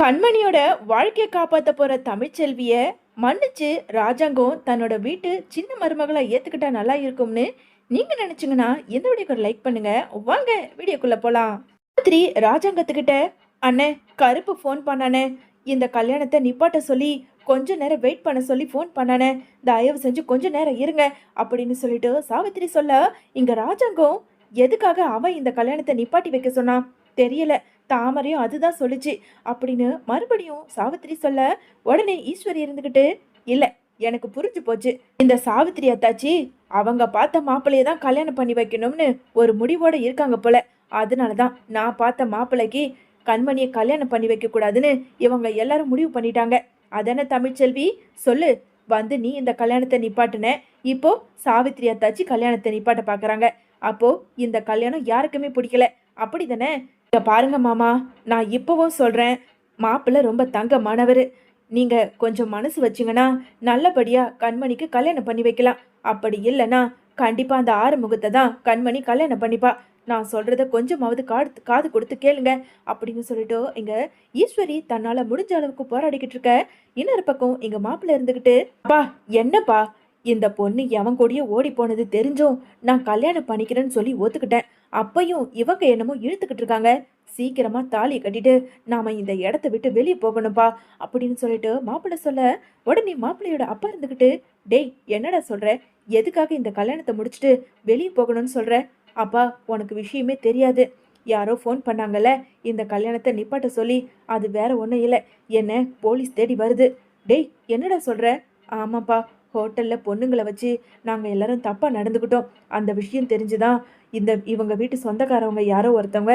கண்மணியோட வாழ்க்கையை காப்பாத்த போற தமிழ்ச்செல்விய மன்னிச்சு ராஜாங்கம் தன்னோட வீட்டு சின்ன மருமகளை ஏத்துக்கிட்டா நல்லா இருக்கும்னு நீங்க நினைச்சீங்கன்னா இந்த வீடியோக்கு ஒரு லைக் பண்ணுங்க. வாங்க வீடியோக்குள்ள போலாம். ராத்திரி ராஜாங்கத்துக்கிட்ட, அண்ணே கருப்பு ஃபோன் பண்ணானே, இந்த கல்யாணத்தை நிப்பாட்ட சொல்லி கொஞ்ச நேரம் வெயிட் பண்ண சொல்லி ஃபோன் பண்ணானே, தயவு செஞ்சு கொஞ்ச நேரம் இருங்க அப்படின்னு சொல்லிட்டு சாவித்திரி சொல்ல, இங்க ராஜாங்கம் எதுக்காக அவன் இந்த கல்யாணத்தை நிப்பாட்டி வைக்க சொன்னான் தெரியல, தாமரையும் அதுதான் சொல்லுச்சு அப்படின்னு மறுபடியும் சாவித்திரி சொல்ல, உடனே ஈஸ்வரி இருந்துகிட்டு, இல்ல எனக்கு புரிஞ்சு போச்சு, இந்த சாவித்திரி அத்தாச்சி அவங்க பார்த்த மாப்பிள்ளைய தான் கல்யாணம் பண்ணி வைக்கணும்னு ஒரு முடிவோட இருக்காங்க போல. அதனாலதான் நான் பார்த்த மாப்பிள்ளைக்கு கண்மணியை கல்யாணம் பண்ணி வைக்க கூடாதுன்னு இவங்க எல்லாரும் முடிவு பண்ணிட்டாங்க. அதான தமிழ்ச்செல்வி, சொல்லு, வந்து நீ இந்த கல்யாணத்தை நிப்பாட்டுன, இப்போ சாவித்திரி அத்தாச்சி கல்யாணத்தை நிப்பாட்ட பாக்குறாங்க. அப்போ இந்த கல்யாணம் யாருக்குமே பிடிக்கல, அப்படிதானே? இங்க பாருங்க மாமா, நான் இப்பவும் சொல்றேன், மாப்பிள்ளை ரொம்ப தங்கமானவர். நீங்க கொஞ்சம் மனசு வச்சிங்கன்னா நல்லபடியா கண்மணிக்கு கல்யாணம் பண்ணி வைக்கலாம். அப்படி இல்லைன்னா கண்டிப்பா அந்த ஆறுமுகத்தை தான் கண்மணி கல்யாணம் பண்ணிப்பா. நான் சொல்றத கொஞ்சமாவது காது கொடுத்து கேளுங்க அப்படின்னு சொல்லிட்டு இங்க ஈஸ்வரி தன்னால முடிஞ்ச அளவுக்கு போராடிக்கிட்டு இருக்க. இன்னொரு பக்கம் இங்க மாப்பிள்ளை இருந்துகிட்டு, அப்பா என்னப்பா, இந்த பொண்ணு எவன் கூடயே ஓடி போனது தெரிஞ்சும் நான் கல்யாணம் பண்ணிக்கிறேன்னு சொல்லி ஒத்துக்கிட்டேன். அப்பையும் இவங்க என்னமோ இழுத்துக்கிட்டு இருக்காங்க. சீக்கிரமா தாலியை கட்டிட்டு நாம இந்த இடத்த விட்டு வெளியே போகணும்பா அப்படின்னு சொல்லிட்டு மாப்பிள்ளை சொல்ல, உடனே மாப்பிள்ளையோட அப்பா இருந்துகிட்டு, டேய் என்னடா சொல்ற, எதுக்காக இந்த கல்யாணத்தை முடிச்சுட்டு வெளியே போகணும்னு சொல்ற? அப்பா உனக்கு விஷயமே தெரியாது, யாரோ ஃபோன் பண்ணாங்கல்ல இந்த கல்யாணத்தை நிப்பாட்ட சொல்லி, அது வேற ஒன்றும் இல்லை, என்ன போலீஸ் தேடி வருது. டேய் என்னடா சொல்ற? ஆமாப்பா, ஹோட்டலில் பொண்ணுங்களை வச்சு நாங்கள் எல்லாரும் தப்பாக நடந்துக்கிட்டோம். அந்த விஷயம் தெரிஞ்சுதான் இவங்க வீட்டு சொந்தக்காரவங்க யாரோ ஒருத்தவங்க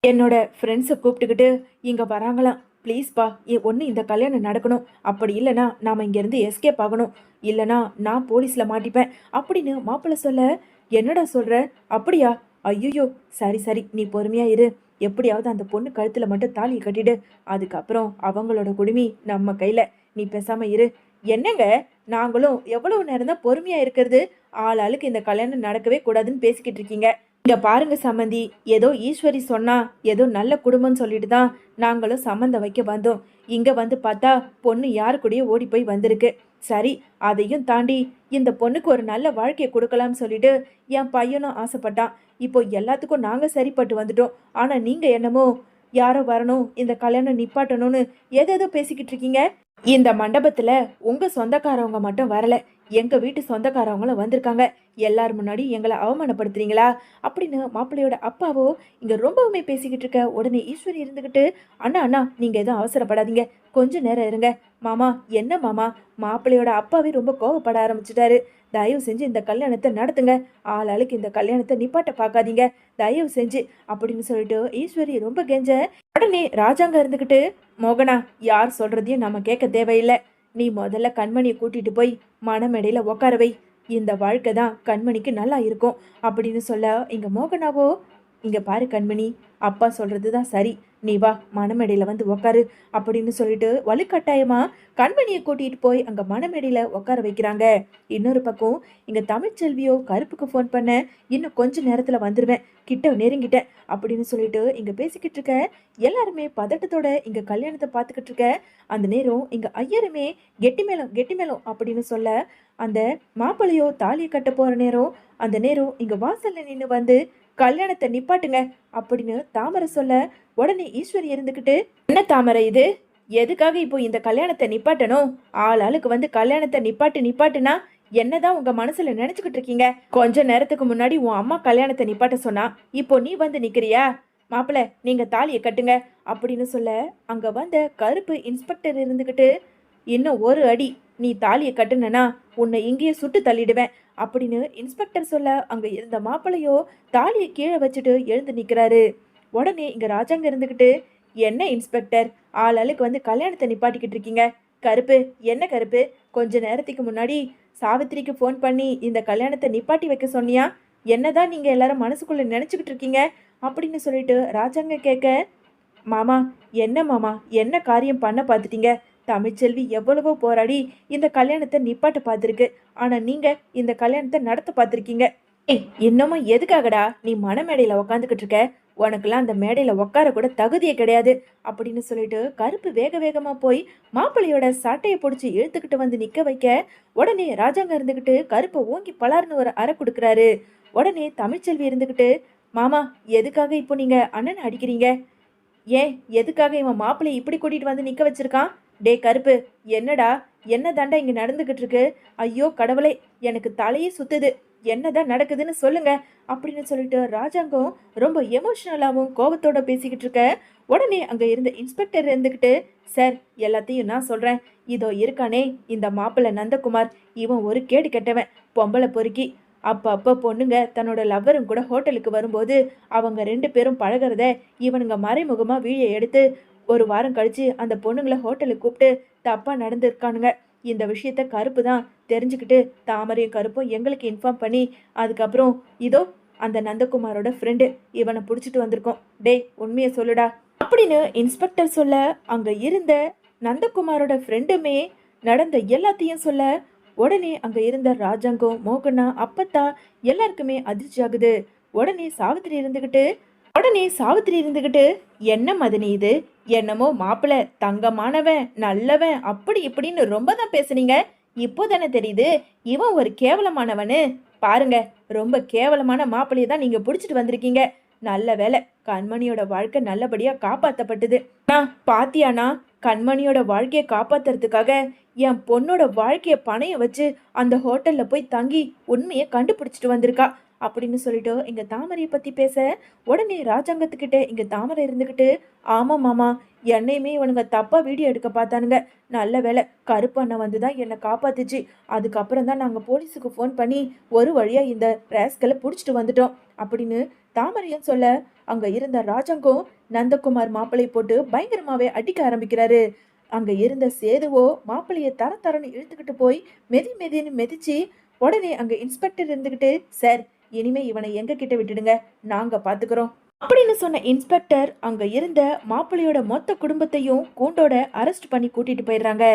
என்னோட ஃப்ரெண்ட்ஸை கூப்பிட்டுக்கிட்டு இங்கே வராங்களாம். ப்ளீஸ்ப்பா, ஒன்று இந்த கல்யாணம் நடக்கணும், அப்படி இல்லைனா நாம் இங்கேருந்து எஸ்கேப் ஆகணும், இல்லைனா நான் போலீஸில் மாட்டிப்பேன் அப்படின்னு மாப்பிள்ளை சொல்ல, என்னடா சொல்கிற? அப்படியா? ஐயோ, சரி சரி, நீ பொறுமையா இரு, எப்படியாவது அந்த பொண்ணு கழுத்தில் மட்டும் தாலியை கட்டிடு, அதுக்கப்புறம் அவங்களோட குடுமி நம்ம கையில், நீ பேசாமல் இரு. என்னங்க, நாங்களும் எவ்வளவு நேரம் தான் பொறுமையா இருக்கிறது? ஆளுக்கு இந்த கல்யாணம் நடக்கவே கூடாதுன்னு பேசிக்கிட்டு இருக்கீங்க. இங்க பாருங்க சம்மந்தி, ஏதோ ஈஸ்வரி சொன்னா ஏதோ நல்ல குடும்பம்னு சொல்லிட்டு தான் நாங்களும் சம்மந்தம் வைக்க வந்தோம். இங்க வந்து பார்த்தா பொண்ணு யாரு கூடயே ஓடி போய் வந்திருக்கு. சரி, அதையும் தாண்டி இந்த பொண்ணுக்கு ஒரு நல்ல வாழ்க்கையை கொடுக்கலாம்னு சொல்லிட்டு என் பையனும் ஆசைப்பட்டான். இப்போ எல்லாத்துக்கும் நாங்க சரிப்பட்டு வந்துட்டோம். ஆனா நீங்க என்னமோ யாரோ வரணும், இந்த கல்யாணம் நிப்பாட்டணும்னு ஏதேதோ பேசிக்கிட்டு இருக்கீங்க. இந்த மண்டபத்துல உங்க சொந்தக்காரவங்க மட்டும் வரல, எங்க வீட்டு சொந்தக்காரவங்களும் வந்திருக்காங்க. எல்லாரும் முன்னாடி எங்களை அவமானப்படுத்துறீங்களா அப்படின்னு மாப்பிள்ளையோட அப்பாவோ இங்க ரொம்பவுமே பேசிக்கிட்டு இருக்க. உடனே ஈஸ்வரி இருந்துகிட்டு, அண்ணா அண்ணா நீங்க எதுவும் அவசரப்படாதீங்க, கொஞ்ச நேரம் இருங்க. மாமா என்ன மாமா, மாப்பிள்ளையோட அப்பாவே ரொம்ப கோவப்பட ஆரம்பிச்சிட்டாரு. தயவு செஞ்சு இந்த கல்யாணத்தை நடத்துங்க, ஆளுக்கு இந்த கல்யாணத்தை நிப்பாட்ட பார்க்காதீங்க, தயவு செஞ்சு அப்படின்னு சொல்லிட்டு ஈஸ்வரி ரொம்ப கெஞ்ச. உடனே ராஜாங்க இருந்துகிட்டு, மோகனா யார் சொல்றதையும் நம்ம கேட்க தேவையில்லை, நீ முதல்ல கண்மணியை கூட்டிட்டு போய் மணமேடையில உட்கார வை, இந்த வாழ்க்கை தான் கண்மணிக்கு நல்லா இருக்கும் அப்படின்னு சொல்ல, இங்க மோகனாவோ, இங்க பாரு கண்மணி, அப்பா சொல்றது தான் சரி, நீ வா மணமேடையில வந்து உக்காரு அப்படின்னு சொல்லிட்டு வலுக்கட்டாயமா கண்மணியை கூட்டிட்டு போய் அங்க மணமேடையில உட்கார வைக்கிறாங்க. இன்னொரு பக்கம் இங்க தமிழ்ச்செல்வியோ கருப்புக்கு ஃபோன் பண்ண, இன்னும் கொஞ்ச நேரத்துல வந்துருவேன், கிட்ட நெருங்கிட்டேன் அப்படின்னு சொல்லிட்டு இங்க பேசிக்கிட்டு இருக்க. எல்லாருமே பதட்டத்தோட இங்க கல்யாணத்தை பார்த்துக்கிட்டு இருக்க. அந்த நேரம் இங்க ஐயருமே கெட்டி மேளம் அப்படின்னு சொல்ல, அந்த மாப்பிள்ளையோ தாலியை கட்ட போற நேரம், அந்த நேரம் இங்க வாசல்ல நின்று வந்து கல்யாணத்தை நிப்பாட்டுங்க அப்படின்னு தாமரை சொல்ல, உடனே ஈஸ்வரி இருந்துகிட்டு, என்ன தாமரை இது, எதுக்காக இப்போ இந்த கல்யாணத்தை நிப்பாட்டணும்? ஆளுக்கு வந்து கல்யாணத்தை நிப்பாட்டுனா என்னதான் உங்க மனசுல நினைச்சுக்கிட்டு இருக்கீங்க? கொஞ்ச நேரத்துக்கு முன்னாடி உன் அம்மா கல்யாணத்தை நிப்பாட்ட சொன்னா, இப்போ நீ வந்து நிக்கிறியா? மாப்பிள்ள நீங்க தாலியை கட்டுங்க அப்படின்னு சொல்ல, அங்க வந்த கருப்பு இன்ஸ்பெக்டர் இருந்துகிட்டு, இன்னும் ஒரு அடி நீ தாலியை கட்டுனா உன்னை இங்கேயே சுட்டு தள்ளிடுவேன் அப்படின்னு இன்ஸ்பெக்டர் சொல்ல, அங்க இருந்த மாப்பிள்ளையோ தாலியை கீழே வச்சுட்டு எழுந்து நிக்கிறாரு. உடனே இங்க ராஜாங்க இருந்துகிட்டு, என்ன இன்ஸ்பெக்டர், ஆளுக்கு வந்து கல்யாணத்தை நிப்பாட்டிக்கிட்டு இருக்கீங்க? கருப்பு என்ன கருப்பு, கொஞ்ச நேரத்துக்கு முன்னாடி சாவித்திரிக்கு ஃபோன் பண்ணி இந்த கல்யாணத்தை நிப்பாட்டி வைக்க சொன்னியா? என்னதான் நீங்க எல்லாரும் மனசுக்குள்ள நினைச்சுக்கிட்டு இருக்கீங்க அப்படின்னு சொல்லிட்டு ராஜாங்க கேட்க, மாமா என்ன மாமா, என்ன காரியம் பண்ண பார்த்துட்டீங்க? தமிழ்ச்செல்வி எவ்வளவோ போராடி இந்த கல்யாணத்தை நிப்பாட்ட பார்த்துருக்கு, ஆனா நீங்க இந்த கல்யாணத்தை நடத்த பார்த்துருக்கீங்க. ஏய் இன்னமும் எதுக்காகடா நீ மணமேடையில உக்காந்துக்கிட்டு இருக்க? உனக்கெல்லாம் அந்த மேடையில் உட்கார கூட தகுதியே கிடையாது அப்படின்னு சொல்லிட்டு கருப்பு வேக வேகமாக போய் மாப்பிள்ளையோட சட்டையை பிடிச்சி இழுத்துக்கிட்டு வந்து நிற்க வைக்க உடனே ராஜாங்க இருந்துக்கிட்டு கருப்பை ஓங்கி பலார்னு ஒரு அறை கொடுக்குறாரு. உடனே தமிழ்ச்செல்வி இருந்துக்கிட்டு, மாமா எதுக்காக இப்போ நீங்கள் அண்ணனை அடிக்கிறீங்க? ஏன் எதுக்காக இவன் மாப்பிள்ளை இப்படி கூட்டிகிட்டு வந்து நிற்க வச்சிருக்கான்? டே கருப்பு, என்னடா என்ன தாண்டா இங்கே நடந்துக்கிட்டு இருக்கு? ஐயோ கடவுளே, எனக்கு தலையே சுத்துது, என்னதான் நடக்குதுன்னு சொல்லுங்க அப்படின்னு சொல்லிட்டு ராஜாங்கம் ரொம்ப எமோஷனலாகவும் கோபத்தோட பேசிக்கிட்டு இருக்க. உடனே அங்கே இருந்த இன்ஸ்பெக்டர் இருந்துக்கிட்டு, சார் எல்லாத்தையும் நான் சொல்கிறேன், இதோ இருக்கானே இந்த மாப்பிள்ளை நந்தகுமார், இவன் ஒரு கேடு கெட்டவன், பொம்பளை பொறுக்கி. அப்போ பொண்ணுங்க தன்னோட லவ்வரும் கூட ஹோட்டலுக்கு வரும்போது அவங்க 2 பேரும் பழகிறத இவனுங்க மறைமுகமாக வீடியோ எடுத்து ஒரு வாரம் கழித்து அந்த பொண்ணுங்களை ஹோட்டலுக்கு கூப்பிட்டு தப்பாக நடந்திருக்கானுங்க. இந்த விஷயத்த கருப்பு தான் தெரிஞ்சுக்கிட்டு தாமரையும் கருப்பும் எங்களுக்கு இன்ஃபார்ம் பண்ணி அதுக்கப்புறம் இதோ அந்த நந்தகுமாரோட ஃப்ரெண்டு இவனை பிடிச்சிட்டு வந்திருக்கோம். டே உண்மையை சொல்லுடா அப்படின்னு இன்ஸ்பெக்டர் சொல்ல, அங்கே இருந்த நந்தகுமாரோட ஃப்ரெண்டுமே நடந்த எல்லாத்தையும் சொல்ல, உடனே அங்க இருந்த ராஜாங்கம், மோகனா, அப்பத்தா எல்லாருக்குமே அதிர்ச்சி ஆகுது. உடனே சாவித்திரி இருந்துகிட்டு என்ன மதனி இது, என்னமோ மாப்பிள்ள தங்கமானவன் நல்லவன் அப்படி இப்படின்னு ரொம்ப தான் பேசுனீங்க, இப்போ தானே தெரியுது இவன் ஒரு கேவலமானவனு. பாருங்க, ரொம்ப கேவலமான மாப்பிள்ளையை தான் நீங்க பிடிச்சிட்டு வந்திருக்கீங்க. நல்ல வேலை கண்மணியோட வாழ்க்கை நல்லபடியா காப்பாத்தப்பட்டது. பாத்தியானா, கண்மணியோட வாழ்க்கையை காப்பாத்துறதுக்காக என் பொண்ணோட வாழ்க்கையை பணைய வச்சு அந்த ஹோட்டல்ல போய் தங்கி உண்மையை கண்டுபிடிச்சிட்டு வந்திருக்கா அப்படின்னு சொல்லிட்டு இங்க தாமரையை பத்தி பேச, உடனே ராஜாங்கத்துக்கிட்ட இங்க தாமரை இருந்துக்கிட்டு, ஆமா மாமா, என்னையுமே இவனுங்க தப்பா வீடியோ எடுக்க பார்த்தானுங்க. நல்ல வேலை கருப்பு அண்ணன் வந்து தான் என்னை காப்பாத்துச்சு. அதுக்கப்புறம் தான் நாங்கள் போலீஸுக்கு ஃபோன் பண்ணி ஒரு வழியா இந்த ரேஸ்களை பிடிச்சிட்டு வந்துட்டோம் அப்படின்னு தாமரையும் சொல்ல, அங்க இருந்த ராஜாங்கம் நந்தகுமார் மாப்பிள்ளை போட்டு பயங்கரமாவே அடிக்க ஆரம்பிக்கிறாரு. அங்க இருந்த சேதுவோ மாப்பிள்ளைய தரன்னு இழுத்துக்கிட்டு போய் மெதின்னு மிதிச்சு, உடனே அங்க இன்ஸ்பெக்டர் இருந்துகிட்டு, சார் இனிமே இவனை எங்க கிட்ட விட்டுடுங்க, நாங்க பாத்துக்கிறோம் அப்படின்னு சொன்ன இன்ஸ்பெக்டர் அங்க இருந்த மாப்பிள்ளையோட மொத்த குடும்பத்தையும் கூண்டோட அரெஸ்ட் பண்ணி கூட்டிட்டு போயிடுறாங்க.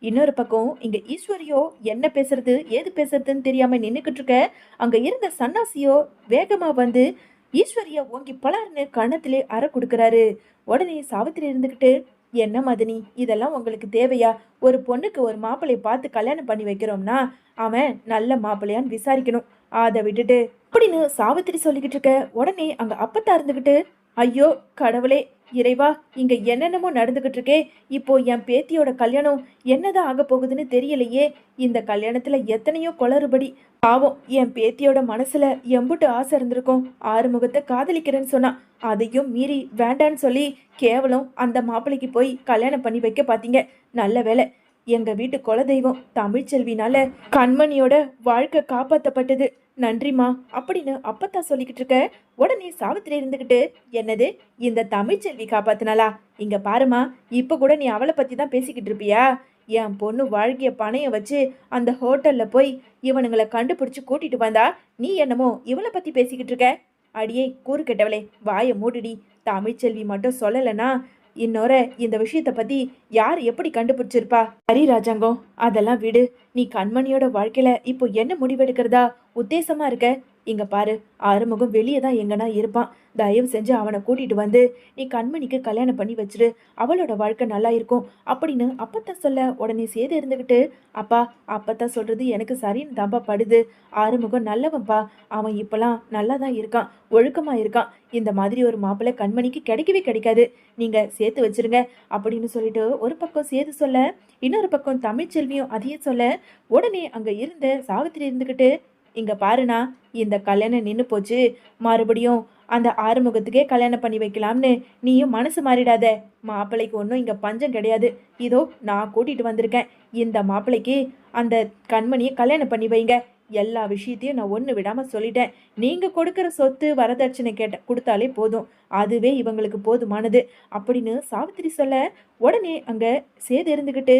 இன்னொரு பக்கம் இங்க ஈஸ்வரியோ என்ன பேசுறது ஏது பேசுறதுன்னு தெரியாம நின்னுக்கிட்டு இருக்க. அங்க இருந்த சன்னாசியோ வேகமா வந்து ஈஸ்வரியா ஓங்கி பலர்னு கண்ணத்திலே அறை கொடுக்குறாரு. உடனே சாவித்திரி இருந்துக்கிட்டு, என்ன மதனி இதெல்லாம் உங்களுக்கு தேவையா? ஒரு பொண்ணுக்கு ஒரு மாப்பிள்ளையை பார்த்து கல்யாணம் பண்ணி வைக்கிறோம்னா அவன் நல்ல மாப்பிள்ளையான்னு விசாரிக்கணும், அதை விட்டுட்டு அப்படின்னு சாவித்திரி சொல்லிக்கிட்டு இருக்க. உடனே அங்க அப்பத்தா இருந்துக்கிட்டு, ஐயோ கடவுளே இறைவா, இங்க என்னென்னமோ நடந்துகிட்டு இருக்கே, இப்போ என் பேத்தியோட கல்யாணம் என்னதான் ஆக போகுதுன்னு தெரியலையே. இந்த கல்யாணத்துல எத்தனையோ குளறுபடி. பாவம் என் பேத்தியோட மனசுல எம்புட்டு ஆசை இருந்திருக்கும். ஆறுமுகத்தை காதலிக்கிறேன்னு சொன்னா, அதையும் மீறி வேண்டான்னு சொல்லி கேவலம் அந்த மாப்பிள்ளைக்கு போய் கல்யாணம் பண்ணி வைக்க பாத்தீங்க. நல்ல வேலை எங்க வீட்டு குலதெய்வம் தமிழ்ச்செல்வினால கண்மணியோட வாழ்க்கை காப்பாற்றப்பட்டது, நன்றிமா அப்படின்னு அப்பத்தா சொல்லிக்கிட்டு இருக்க. உடனே சாவித்திரி இருந்துக்கிட்டு, என்னது இந்த தமிழ்ச்செல்வி காப்பாத்தினாலா? இங்க பாருமா, இப்ப கூட நீ அவளை பத்தி தான் பேசிக்கிட்டு இருப்பியா? என் பொண்ணு வாழ்க்கைய பணைய வச்சு அந்த ஹோட்டல்ல போய் இவனுங்களை கண்டுபிடிச்சு கூட்டிட்டு வந்தா நீ என்னமோ இவளை பத்தி பேசிக்கிட்டு இருக்க? அடியே கூறு கெட்டவளே, வாயை மூடுடி. தமிழ்ச்செல்வி மட்டும் சொல்லலைன்னா இன்னொரு இந்த விஷயத்தை பத்தி யார் எப்படி கண்டுபிடிச்சிருப்பா? சரி ராஜாங்கம், அதெல்லாம் விடு. நீ கண்மணியோட வாழ்க்கையில இப்போ என்ன முடிவெடுக்கிறதா உத்தேசமா இருக்க? இங்க பாரு, ஆறுமுகம் வெளியே தான் எங்கன்னா இருப்பான். தயவு செஞ்சு அவனை கூட்டிட்டு வந்து நீ கண்மணிக்கு கல்யாணம் பண்ணி வச்சிரு, அவளோட வாழ்க்கை நல்லா இருக்கும் அப்படின்னு அப்பத்தா சொல்ல. உடனே சேது இருந்துகிட்டு, அப்பா அப்பத்தா சொல்றது எனக்கு சரின்னு தான்பா படுது. ஆறுமுகம் நல்லவன்பா, அவன் இப்பெல்லாம் நல்லா தான் இருக்கான், ஒழுக்கமா இருக்கான். இந்த மாதிரி ஒரு மாப்பிள்ளை கண்மணிக்கு கிடைக்கவே கிடைக்காது, நீங்க சேர்த்து வச்சிருங்க அப்படின்னு சொல்லிட்டு ஒரு பக்கம் சேது சொல்ல, இன்னொரு பக்கம் தமிழ்ச்செல்வியும் அதையே சொல்ல. உடனே அங்க இருந்த சாவித்திரி இருந்துகிட்டு, இங்க பாருண்ணா, இந்த கல்யாணம் நின்று போச்சு, மறுபடியும் அந்த ஆறுமுகத்துக்கே கல்யாணம் பண்ணி வைக்கலாம்னு நீயும் மனசு மாறிடாத. மாப்பிள்ளைக்கு ஒன்றும் இங்கே பஞ்சம் கிடையாது. இதோ நான் கூட்டிட்டு வந்திருக்கேன், இந்த மாப்பிள்ளைக்கு அந்த கண்மணியை கல்யாணம் பண்ணி வைங்க. எல்லா விஷயத்தையும் நான் ஒன்று விடாமல் சொல்லிட்டேன். நீங்கள் கொடுக்குற சொத்து வரதட்சணை கொடுத்தாலே போதும், அதுவே இவங்களுக்கு போதுமானது அப்படின்னு சாவித்திரி சொல்ல. உடனே அங்கே சேது இருந்துக்கிட்டு,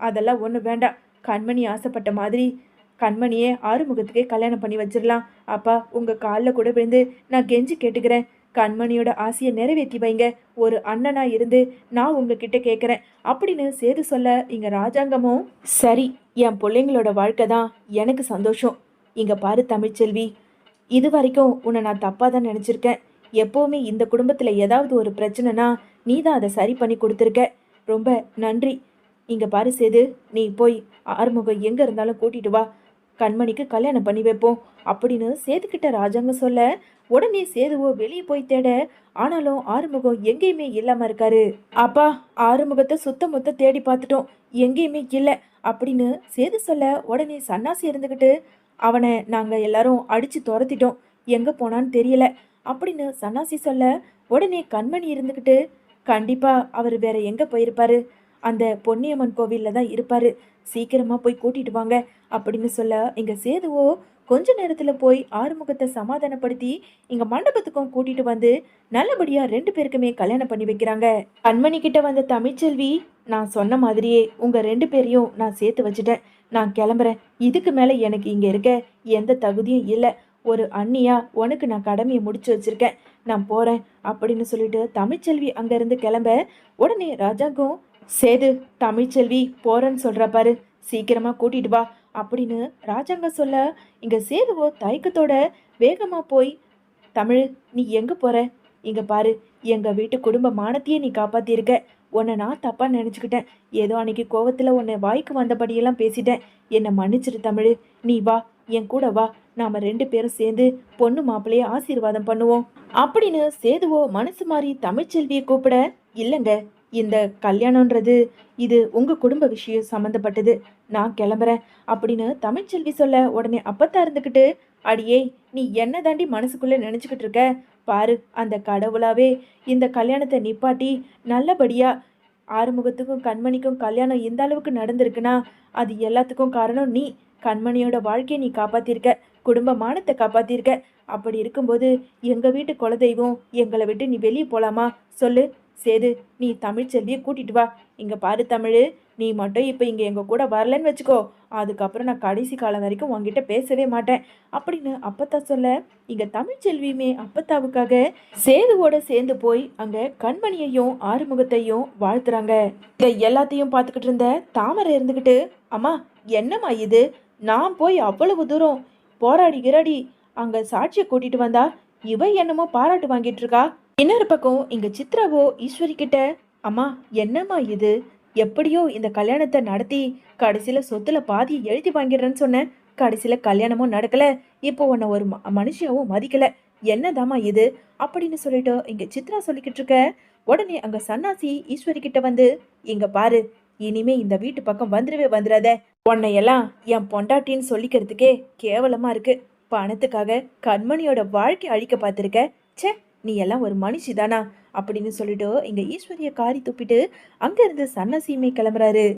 அதெல்லாம் ஒன்றும் வேண்டாம், கண்மணி ஆசைப்பட்ட மாதிரி கண்மணியே ஆறுமுகத்துக்கே கல்யாணம் பண்ணி வச்சிடலாம். அப்பா உங்கள் காலில் கூட விழுந்து நான் கெஞ்சி கேட்டுக்கிறேன், கண்மணியோட ஆசையை நிறைவேற்றி வைங்க. ஒரு அண்ணனா இருந்து நான் உங்ககிட்ட கேட்குறேன் அப்படின்னு சேது சொல்ல. இங்கே ராஜாங்கமும், சரி என் பிள்ளைங்களோட வாழ்க்கை தான் எனக்கு சந்தோஷம். இங்கே பாரு தமிழ்ச்செல்வி, இது வரைக்கும் உன்னை நான் தப்பாக தான் நினச்சிருக்கேன். எப்பவுமே இந்த குடும்பத்துல ஏதாவது ஒரு பிரச்சனைனா நீ தான் அதை சரி பண்ணி கொடுத்துருக்க. ரொம்ப நன்றி. இங்க பாரு சேது, நீ போய் ஆறுமுகம் எங்க இருந்தாலும் கூட்டிட்டு வா, கண்மணிக்கு கல்யாணம் பண்ணி வைப்போம் அப்படின்னு சேதுக்கிட்ட ராஜாங்கம் சொல்ல, உடனே சேதுவோ வெளியே போய் தேட, ஆனாலும் ஆறுமுகம் எங்கேயுமே இல்லாம இருக்காரு. அப்பா, ஆறுமுகத்தை சுத்த முத்த தேடி பார்த்துட்டோம், எங்கேயுமே இல்ல அப்படின்னு சேது சொல்ல, உடனே சன்னாசி இருந்துகிட்டு, அவனை நாங்க எல்லாரும் அடிச்சு துரத்திட்டோம், எங்க போனான்னு தெரியல அப்படின்னு சன்னாசி சொல்ல, உடனே கண்மணி இருந்துகிட்டு, கண்டிப்பா அவர் வேற எங்க போயிருப்பாரு, அந்த பொன்னியம்மன் கோவில்ல தான் இருப்பாரு, சீக்கிரமா போய் கூட்டிட்டு வாங்க அப்படின்னு சொல்ல, இங்க சேதுவோ கொஞ்ச நேரத்துல போய் ஆறுமுகத்தை சமாதானப்படுத்தி இங்க மண்டபத்துக்கும் கூட்டிட்டு வந்து நல்லபடியா ரெண்டு பேருக்குமே கல்யாணம் பண்ணி வைக்கிறாங்க. கண்மணி கிட்ட வந்த தமிழ்ச்செல்வி, நான் சொன்ன மாதிரியே உங்க ரெண்டு பேரையும் நான் சேர்த்து வச்சுட்டேன், நான் கிளம்புறேன், இதுக்கு மேல எனக்கு இங்க இருக்க எந்த தகுதியும் இல்லை, ஒரு அண்ணியா உனக்கு நான் கடமையை முடிச்சு வச்சிருக்கேன், நான் போறேன் அப்படின்னு சொல்லிட்டு தமிழ்ச்செல்வி அங்க இருந்து கிளம்ப, உடனே ராஜாங்கம், சேது, தமிழ்ச்செல்வி போறேன்னு சொல்றா பாரு, சீக்கிரமா கூட்டிட்டு வா அப்படின்னு ராஜாங்க சொல்ல, இங்க சேதுவோ தயக்கத்தோட வேகமா போய், தமிழ், நீ எங்க போற, இங்க பாரு, எங்க வீட்டு குடும்ப மானத்தையே நீ காப்பாத்திருக்க, உன்னை நான் தப்பா நினைச்சுக்கிட்டேன், ஏதோ அன்னைக்கு கோவத்துல உன்னை வாய்க்கு வந்தபடியெல்லாம் பேசிட்டேன், என்னை மன்னிச்சிரு தமிழ், நீ வா, என் கூட வா, நாம ரெண்டு பேரும் சேர்ந்து பொண்ணு மாப்பிள்ளைய ஆசீர்வாதம் பண்ணுவோம் அப்படின்னு சேதுவோ மனசு மாறி தமிழ்ச்செல்வியை கூப்பிட, இல்லைங்க, இந்த கல்யாணம்ன்றது இது உங்க குடும்ப விஷயம் சம்மந்தப்பட்டது, நான் கிளம்புறேன் அப்படின்னு தமிழ்ச்செல்வி சொல்ல, உடனே அப்பத்தா இருந்துக்கிட்டு, அடியே, நீ என்ன தாண்டி மனசுக்குள்ள நினைச்சுக்கிட்டு இருக்க, பாரு, அந்த கடவுளாவே இந்த கல்யாணத்தை நிப்பாட்டி நல்லபடியா ஆறுமுகத்துக்கும் கண்மணிக்கும் கல்யாணம் இந்த அளவுக்கு நடந்திருக்குன்னா அது எல்லாத்துக்கும் காரணம் நீ, கண்மணியோட வாழ்க்கையை நீ காப்பாத்திருக்க, குடும்ப மானத்தை காப்பாத்திருக்க, அப்படி இருக்கும்போது எங்க வீட்டு குலதெய்வம் எங்களை விட்டு நீ வெளியே போலாமா சொல்லு. சேது, நீ தமிழ்ச்செல்வியை கூட்டிட்டு வா, இங்க பாரு தமிழ், நீ மட்டும் இப்ப இங்க எங்க கூட வரலன்னு வச்சுக்கோ, அதுக்கப்புறம் நான் கடைசி காலம் வரைக்கும் உங்ககிட்ட பேசவே மாட்டேன் அப்படின்னு அப்பத்தா சொல்ல, இங்க தமிழ்ச்செல்வியுமே அப்பத்தாவுக்காக சேதுவோட சேர்ந்து போய் அங்க கண்மணியையும் ஆறுமுகத்தையும் வாழ்த்துறாங்க. இதை எல்லாத்தையும் பார்த்துக்கிட்டு இருந்த தாமரை இருந்துகிட்டு, அம்மா, என்னம்மா இது, நான் போய் அவ்வளவு தூரம் போராடி கிராடி அங்க சாட்சியை கூட்டிட்டு வந்தா இவ என்னமோ பாராட்டு வாங்கிட்டு இருக்கா. இன்னொரு பக்கம் இங்க சித்ராவோ ஈஸ்வரி கிட்ட, அம்மா, என்னம்மா இது, எப்படியோ இந்த கல்யாணத்தை நடத்தி கடைசியில சொத்துல பாதி எழுதி வாங்கிடுறேன்னு சொன்னேன், கடைசியில கல்யாணமும் நடக்கல, இப்போ உன்னை ஒரு மனுஷியாவும் மதிக்கல, என்னதாம்மா இது அப்படின்னு சொல்லிட்டு இங்க சித்ரா சொல்லிக்கிட்டு இருக்க, உடனே அங்க சன்னாசி ஈஸ்வரி கிட்ட வந்து, இங்க பாரு, இனிமே இந்த வீட்டு பக்கம் வந்துடவே வந்துடாத, உன்னையெல்லாம் என் பொண்டாட்டின்னு சொல்லிக்கிறதுக்கே கேவலமா இருக்கு, பணத்துக்காக கண்மணியோட வாழ்க்கை அழிக்க பார்த்துருக்க, ச்சே, நீ எல்லாம் ஒரு மனுஷி தானா அப்படின்னு சொல்லிட்டு இங்க ஈஸ்வரிய காரி துப்பிட்டு அங்க இருந்து சன்னசியுமே கிளம்புறாரு.